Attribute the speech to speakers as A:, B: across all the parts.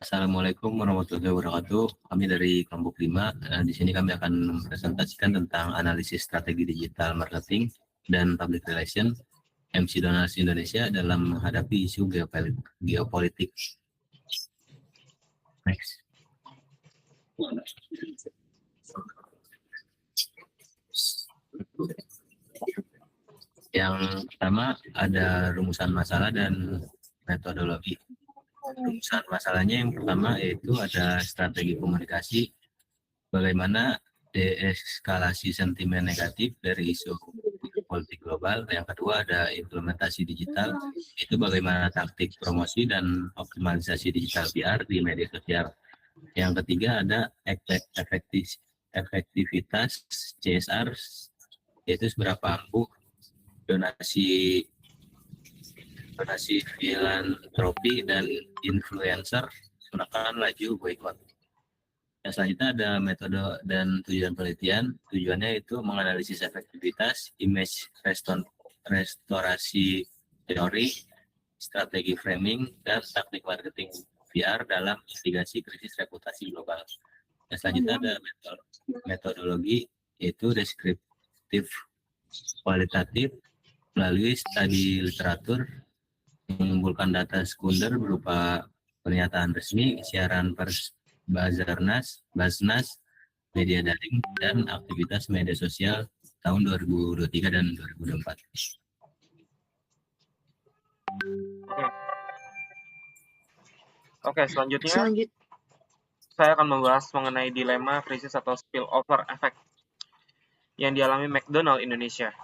A: Assalamualaikum warahmatullahi wabarakatuh. Kami dari kelompok 5. Di sini kami akan mempresentasikan tentang analisis strategi digital marketing dan public relation MC Donald Indonesia dalam menghadapi isu geopolitik. Next. Yang pertama ada rumusan masalah dan metodologi. Rumusan masalahnya yang pertama yaitu ada strategi komunikasi, bagaimana deeskalasi sentimen negatif dari isu politik global. Yang kedua ada implementasi digital, itu bagaimana taktik promosi dan optimalisasi digital PR di media sosial. Yang ketiga ada efektivitas CSR, yaitu seberapa ampuh donasi filantropi dan influencer menekan laju boykot. Yang selanjutnya ada metode dan tujuan penelitian. Tujuannya itu menganalisis efektivitas, image restorasi teori, strategi framing, dan taktik marketing PR dalam mitigasi krisis reputasi global. Yang selanjutnya ada metodologi, yaitu deskriptif kualitatif melalui studi literatur, mengumpulkan data sekunder berupa pernyataan resmi, siaran pers, Basnas, media daring, dan aktivitas media sosial tahun 2023 dan 2024.
B: Oke, selanjutnya saya akan membahas mengenai dilema krisis atau spillover effect yang dialami McDonald Indonesia.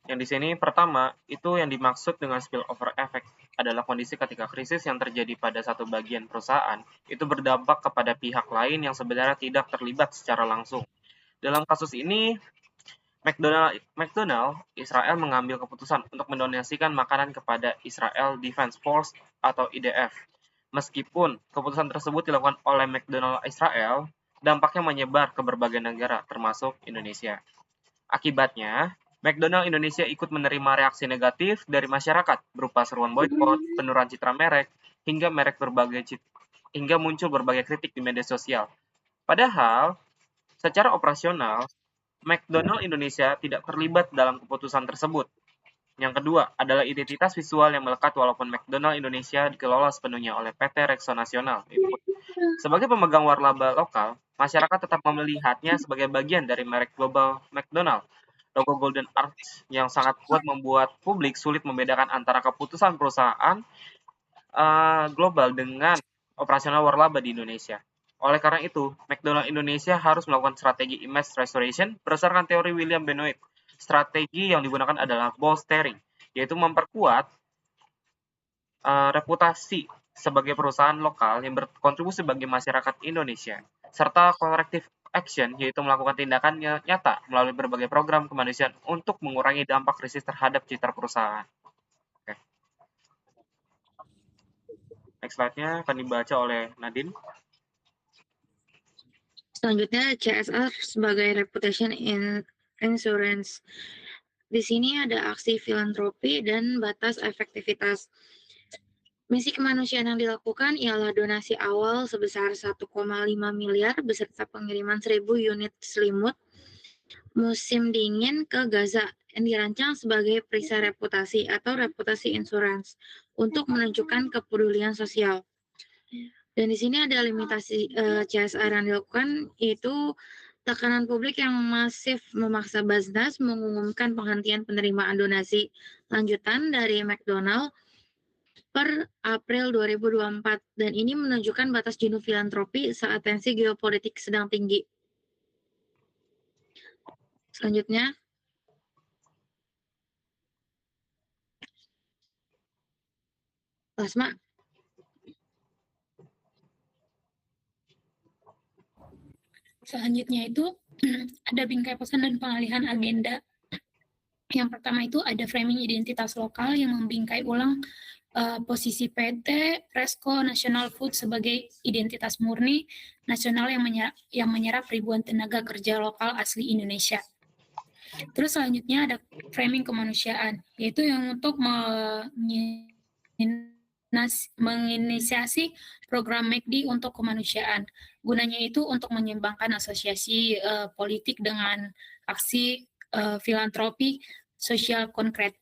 B: Yang di sini pertama, itu yang dimaksud dengan spillover effect adalah kondisi ketika krisis yang terjadi pada satu bagian perusahaan itu berdampak kepada pihak lain yang sebenarnya tidak terlibat secara langsung. Dalam kasus ini, McDonald Israel mengambil keputusan untuk mendonasikan makanan kepada Israel Defense Force atau IDF. Meskipun keputusan tersebut dilakukan oleh McDonald Israel, dampaknya menyebar ke berbagai negara, termasuk Indonesia. Akibatnya, McDonald Indonesia ikut menerima reaksi negatif dari masyarakat berupa seruan boykot, penurunan citra merek, hingga muncul berbagai kritik di media sosial. Padahal, secara operasional, McDonald Indonesia tidak terlibat dalam keputusan tersebut. Yang kedua adalah identitas visual yang melekat walaupun McDonald Indonesia dikelola sepenuhnya oleh PT Rexona Nasional. Sebagai pemegang waralaba lokal, masyarakat tetap melihatnya sebagai bagian dari merek global McDonald. Logo Golden Arch yang sangat kuat membuat publik sulit membedakan antara keputusan perusahaan global dengan operasional waralaba di Indonesia. Oleh karena itu, McDonald Indonesia harus melakukan strategi image restoration berdasarkan teori William Benoit. Strategi yang digunakan adalah bolstering, yaitu memperkuat reputasi sebagai perusahaan lokal yang berkontribusi bagi masyarakat Indonesia, serta corrective action, yaitu melakukan tindakan nyata melalui berbagai program kemanusiaan untuk mengurangi dampak krisis terhadap citra perusahaan. Oke. Next slide-nya akan dibaca oleh Nadine.
C: Selanjutnya CSR sebagai reputation insurance. Di sini ada aksi filantropi dan batas efektivitas. Misi kemanusiaan yang dilakukan ialah donasi awal sebesar 1,5 miliar beserta pengiriman 1.000 unit selimut musim dingin ke Gaza yang dirancang sebagai perisai reputasi atau reputasi insurance untuk menunjukkan kepedulian sosial. Dan di sini ada limitasi CSR yang dilakukan, yaitu tekanan publik yang masif memaksa Basnas mengumumkan penghentian penerimaan donasi lanjutan dari McDonald per April 2024, dan ini menunjukkan batas jenuh filantropi saat tensi geopolitik sedang tinggi. Selanjutnya, Plasma.
D: Selanjutnya itu ada bingkai pesan dan pengalihan agenda. Yang pertama itu ada framing identitas lokal yang membingkai ulang posisi PT Presco National Food sebagai identitas murni nasional yang menyerap ribuan tenaga kerja lokal asli Indonesia. Terus selanjutnya ada framing kemanusiaan, yaitu yang untuk menginisiasi program MACD untuk kemanusiaan. Gunanya itu untuk menyeimbangkan asosiasi politik dengan aksi filantropi sosial konkret.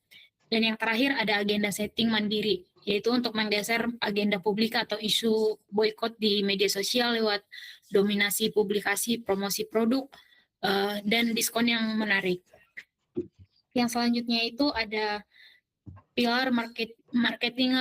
D: Dan yang terakhir ada agenda setting mandiri, yaitu untuk menggeser agenda publik atau isu boykot di media sosial lewat dominasi publikasi, promosi produk, dan diskon yang menarik. Yang selanjutnya itu ada pilar marketing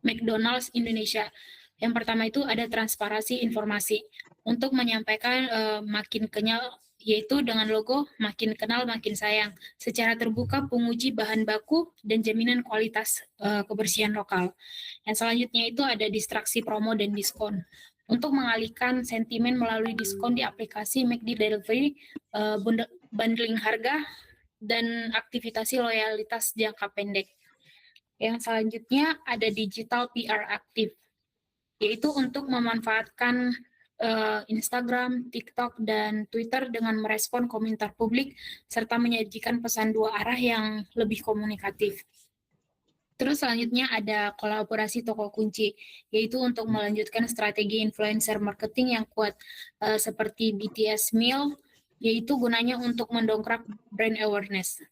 D: McDonald's Indonesia. Yang pertama itu ada transparansi informasi untuk menyampaikan makin kenyal, yaitu dengan logo makin kenal makin sayang, secara terbuka penguji bahan baku dan jaminan kualitas kebersihan lokal. Yang selanjutnya itu ada distraksi promo dan diskon untuk mengalihkan sentimen melalui diskon di aplikasi McD Delivery, bundling harga, dan aktivitas loyalitas jangka pendek. Yang selanjutnya ada digital PR aktif, yaitu untuk memanfaatkan Instagram, TikTok, dan Twitter dengan merespon komentar publik serta menyajikan pesan dua arah yang lebih komunikatif. Terus selanjutnya ada kolaborasi toko kunci, yaitu untuk melanjutkan strategi influencer marketing yang kuat seperti BTS Meal, yaitu gunanya untuk mendongkrak brand awareness.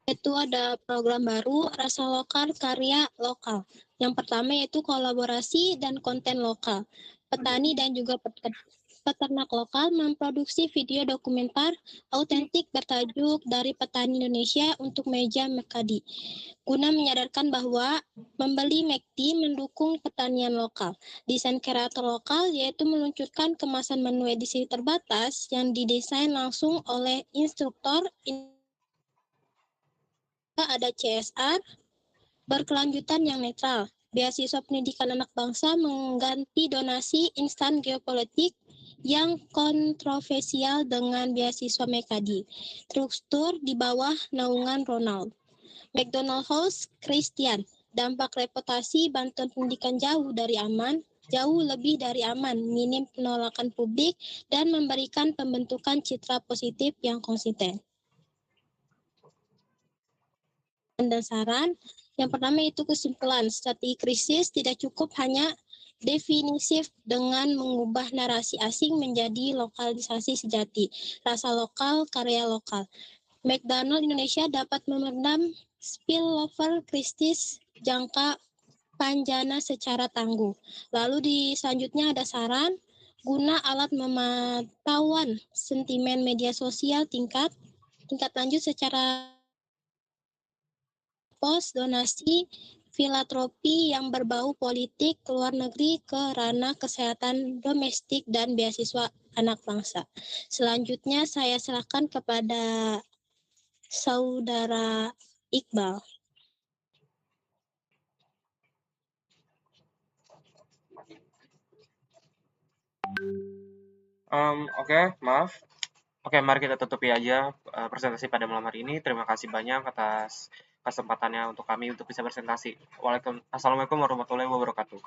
E: Itu ada program baru Rasa Lokal Karya Lokal. Yang pertama yaitu kolaborasi dan konten lokal. Petani dan juga peternak lokal memproduksi video dokumenter autentik bertajuk Dari Petani Indonesia untuk Meja McD, guna menyadarkan bahwa membeli McD mendukung pertanian lokal. Desain kreator lokal yaitu meluncurkan kemasan menu edisi terbatas yang didesain langsung oleh instruktur. Ada CSR, berkelanjutan yang netral. Beasiswa pendidikan anak bangsa mengganti donasi instan geopolitik yang kontroversial dengan beasiswa Mekadi. Struktur di bawah naungan Ronald. McDonald House Christian, dampak reputasi bantuan pendidikan jauh lebih dari aman, minim penolakan publik, dan memberikan pembentukan citra positif yang konsisten. Dan saran, yang pertama itu kesimpulan, strategi krisis tidak cukup hanya definisif dengan mengubah narasi asing menjadi lokalisasi sejati, rasa lokal, karya lokal. McDonald Indonesia dapat meredam spillover krisis jangka panjang secara tangguh. Lalu di selanjutnya ada saran, guna alat pemantauan sentimen media sosial tingkat lanjut secara pos donasi filantropi yang berbau politik luar negeri ke ranah kesehatan domestik dan beasiswa anak bangsa. Selanjutnya saya serahkan kepada Saudara Iqbal.
B: Maaf. Oke, mari kita tutupi aja presentasi pada malam hari ini. Terima kasih banyak atas kesempatannya untuk kami untuk bisa presentasi. Assalamualaikum warahmatullahi wabarakatuh.